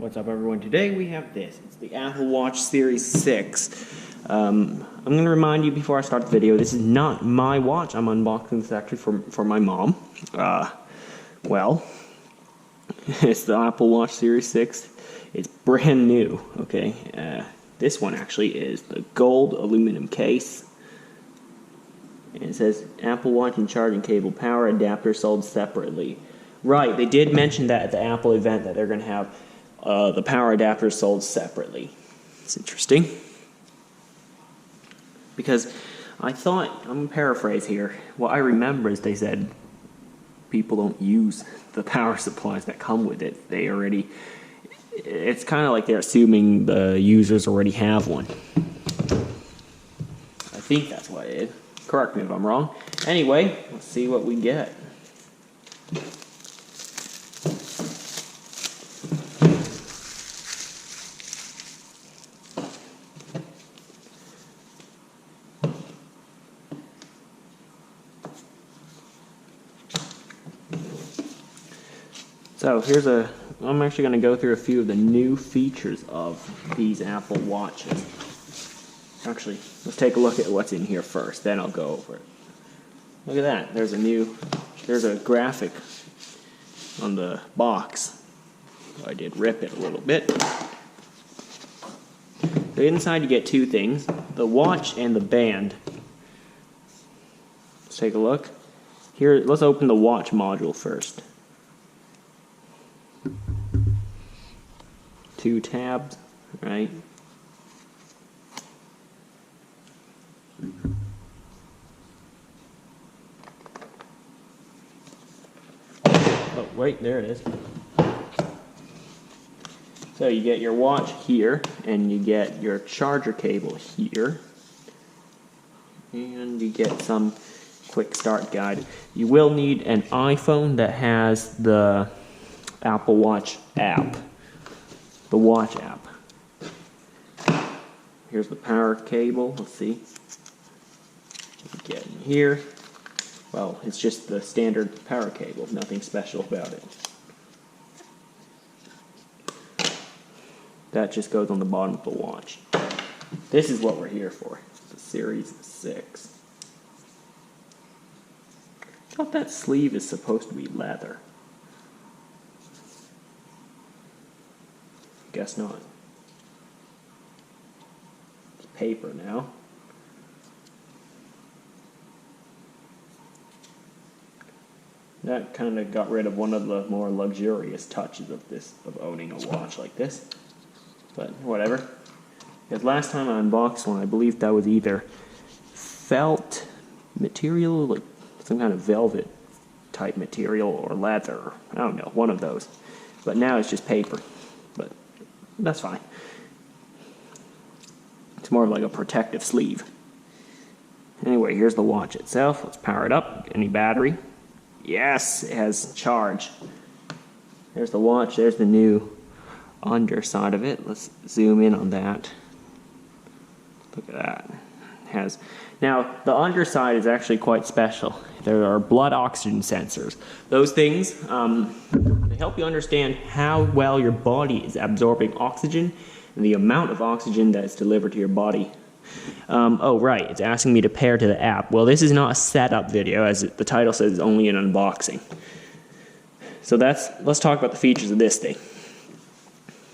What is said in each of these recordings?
What's up, everyone? Today we have this. It's the Apple Watch Series 6. I'm going to remind you before I start the video, this is not my watch. I'm unboxing this actually for my mom. Well, it's the Apple Watch Series 6. It's brand new, okay? This one actually is the gold aluminum case. And it says Apple Watch and charging cable power adapter sold separately. Right, they did mention that at the Apple event that they're going to have the power adapters sold separately. It's interesting. Because I thought, I'm going to paraphrase here, what I remember is they said people don't use the power supplies that come with it. They already, it's kind of like they're assuming the users already have one. I think that's what it is. Correct me if I'm wrong. Anyway, let's see what we get. So I'm actually going to go through a few of the new features of these Apple Watches. Actually, let's take a look at what's in here first, then I'll go over it. Look at that, there's a graphic on the box. I did rip it a little bit. So inside you get two things, the watch and the band. Let's take a look. Here, let's open the watch module first. Two tabs, right? Oh, wait, there it is. So you get your watch here, and you get your charger cable here, and you get some quick start guide. You will need an iPhone that has the Apple Watch app. The watch app. Here's the power cable. Let's see. Get in here. Well, it's just the standard power cable. Nothing special about it. That just goes on the bottom of the watch. This is what we're here for. The Series 6. I thought that sleeve is supposed to be leather. Guess not. It's paper now. That kind of got rid of one of the more luxurious touches of owning a watch like this. But whatever. Because last time I unboxed one, I believe that was either felt material, like some kind of velvet type material, or leather. I don't know, one of those. But now it's just paper. But that's fine. It's more like a protective sleeve. Anyway, here's the watch itself. Let's power it up. Any battery? Yes, it has charge. There's the watch. There's the new underside of it. Let's zoom in on that. Look at that. It has. Now, the underside is actually quite special. There are blood oxygen sensors. Those things, they help you understand how well your body is absorbing oxygen and the amount of oxygen that is delivered to your body. Oh, right, it's asking me to pair to the app. Well, this is not a setup video, as the title says, it's only an unboxing. So let's talk about the features of this thing.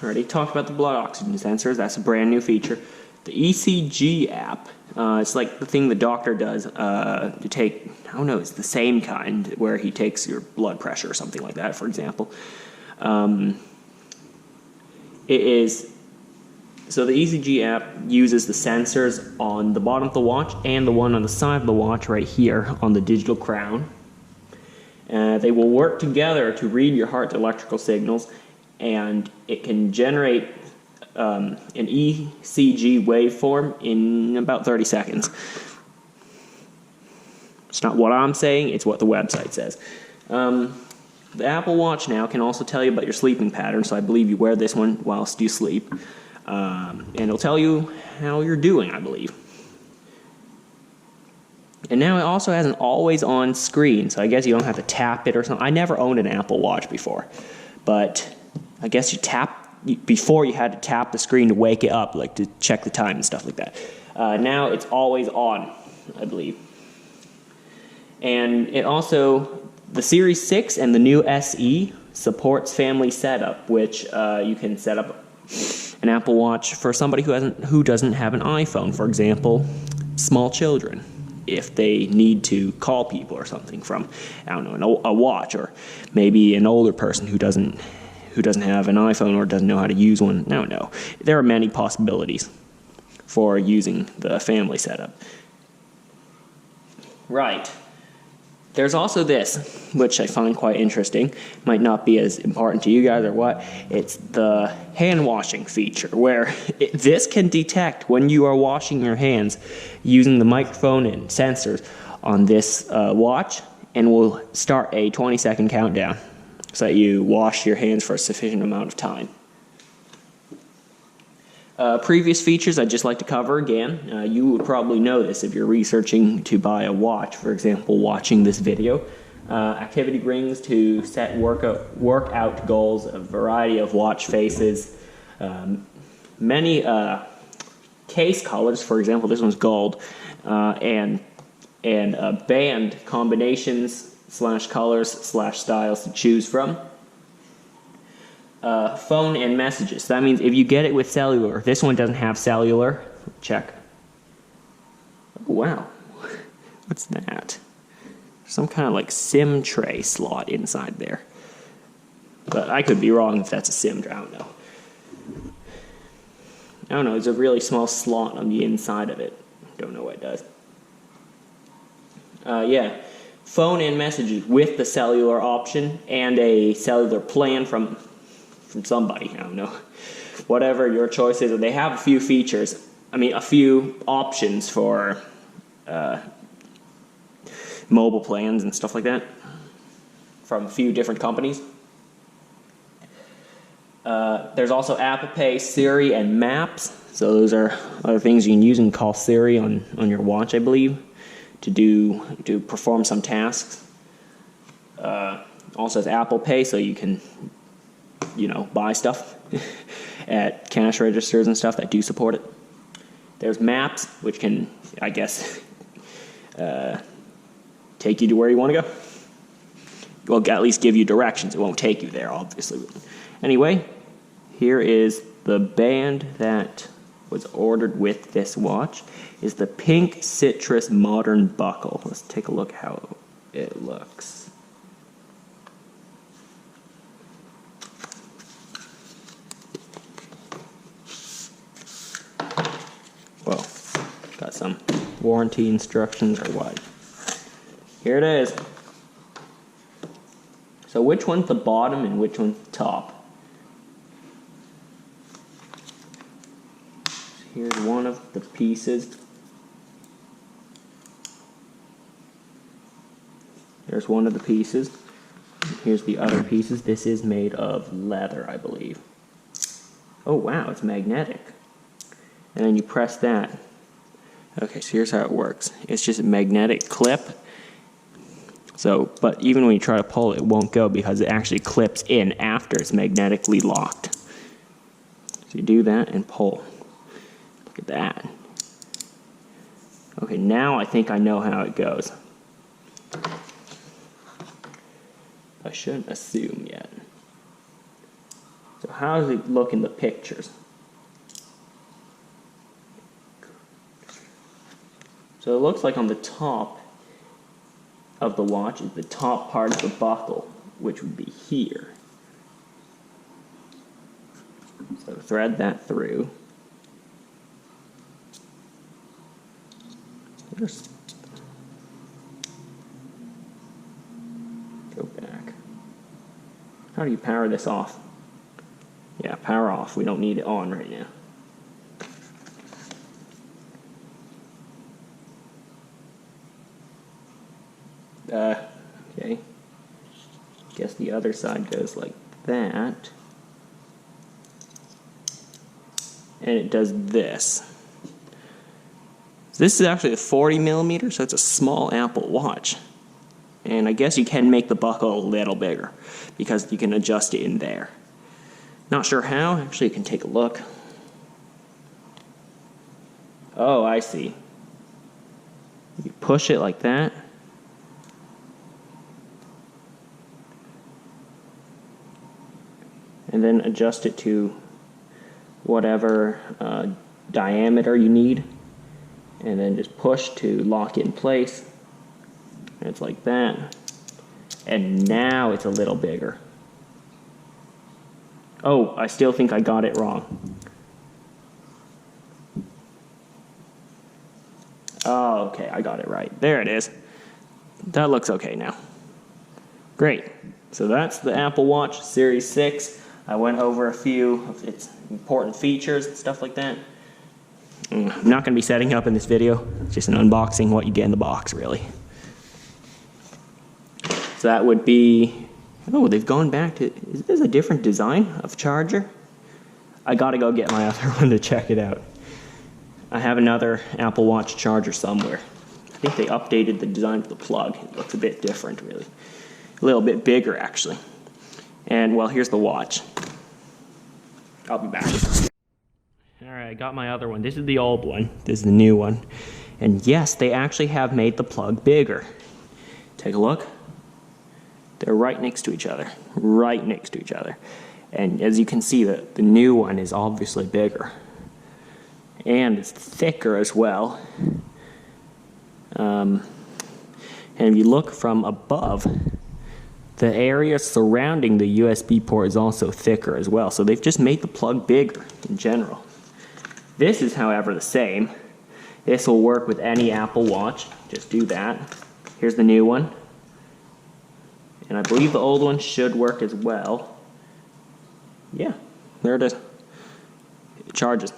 I already talked about the blood oxygen sensors. That's a brand new feature. The ECG app, it's like the thing the doctor does to take, I don't know, it's the same kind where he takes your blood pressure or something like that, for example. So the ECG app uses the sensors on the bottom of the watch and the one on the side of the watch right here on the digital crown. They will work together to read your heart's electrical signals, and it can generate an ECG waveform in about 30 seconds. It's not what I'm saying, it's what the website says. The Apple Watch now can also tell you about your sleeping pattern, so I believe you wear this one whilst you sleep. And it'll tell you how you're doing, I believe. And now it also has an always-on screen, so I guess you don't have to tap it or something. I never owned an Apple Watch before, but I guess you tap before you had to tap the screen to wake it up, like to check the time and stuff like that. Now it's always on, I believe. And it also, the Series 6 and the new SE supports family setup, which you can set up an Apple Watch for somebody who doesn't have an iPhone. For example, small children, if they need to call people or something from, I don't know, a watch, or maybe an older person who doesn't have an iPhone or doesn't know how to use one. I don't know. There are many possibilities for using the family setup. Right. There's also this, which I find quite interesting. Might not be as important to you guys or what. It's the hand washing feature, where this can detect when you are washing your hands using the microphone and sensors on this watch, and will start a 20-second countdown so that you wash your hands for a sufficient amount of time. Previous features I'd just like to cover again. You would probably know this if you're researching to buy a watch, for example, watching this video. Activity rings to set workout goals, a variety of watch faces, many case colors, for example, this one's gold, and band combinations / colors / styles to choose from. Phone and messages. So that means if you get it with cellular, this one doesn't have cellular. Check. Oh, wow. What's that? Some kind of like SIM tray slot inside there. But I could be wrong if that's a SIM tray. I don't know. I don't know. There's a really small slot on the inside of it. Don't know what it does. Yeah. Phone and messages with the cellular option and a cellular plan from somebody, I don't know, whatever your choice is. They have a few features, a few options for mobile plans and stuff like that from a few different companies. There's also Apple Pay, Siri, and Maps. So those are other things you can use and call Siri on your watch, I believe, to perform some tasks. Also has Apple Pay, so you can buy stuff at cash registers and stuff that do support it. There's Maps, which can, I guess, take you to where you want to go. Well, at least give you directions. It won't take you there, obviously. Anyway, here is the band that was ordered with this watch. Is the Pink Citrus Modern Buckle. Let's take a look how it looks. Whoa, got some warranty instructions or what? Here it is. So which one's the bottom and which one's the top? Here's one of the pieces. There's one of the pieces. Here's the other pieces. This is made of leather, I believe. Oh wow, it's magnetic. And then you press that. Okay, so here's how it works. It's just a magnetic clip. So, but even when you try to pull it, it won't go because it actually clips in after it's magnetically locked. So you do that and pull. Look at that. Okay, now I think I know how it goes. I shouldn't assume yet. So how does it look in the pictures? So it looks like on the top of the watch is the top part of the buckle, which would be here. So thread that through. Just go back. How do you power this off? Yeah, power off. We don't need it on right now. Okay. Guess the other side goes like that. And it does this. So this is actually a 40 millimeter, so it's a small Apple Watch. And I guess you can make the buckle a little bigger because you can adjust it in there. Not sure how. Actually, you can take a look. Oh, I see. You push it like that. And then adjust it to whatever diameter you need. And then just push to lock it in place. And it's like that. And now it's a little bigger. Oh, I still think I got it wrong. Oh, okay, I got it right. There it is. That looks okay now. Great. So that's the Apple Watch Series 6. I went over a few of its important features and stuff like that. I'm not going to be setting up in this video. It's just an unboxing, what you get in the box, really. So that would be... Oh, they've gone back to... Is this a different design of charger? I got to go get my other one to check it out. I have another Apple Watch charger somewhere. I think they updated the design of the plug. It looks a bit different, really. A little bit bigger, actually. And, well, here's the watch. I'll be back. Alright, I got my other one. This is the old one. This is the new one. And yes, they actually have made the plug bigger. Take a look. They're right next to each other. Right next to each other. And as you can see, the new one is obviously bigger. And it's thicker as well. And if you look from above, the area surrounding the USB port is also thicker as well. So they've just made the plug bigger in general. This is, however, the same. This will work with any Apple Watch. Just do that. Here's the new one. And I believe the old one should work as well. Yeah, there it is. It charges.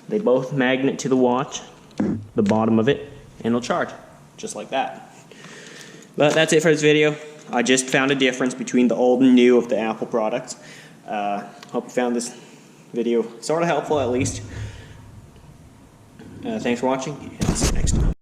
They both magnet to the watch, the bottom of it, and it'll charge, just like that. But that's it for this video. I just found a difference between the old and new of the Apple products. Hope you found this video sort of helpful, at least. Thanks for watching, and I'll see you next time.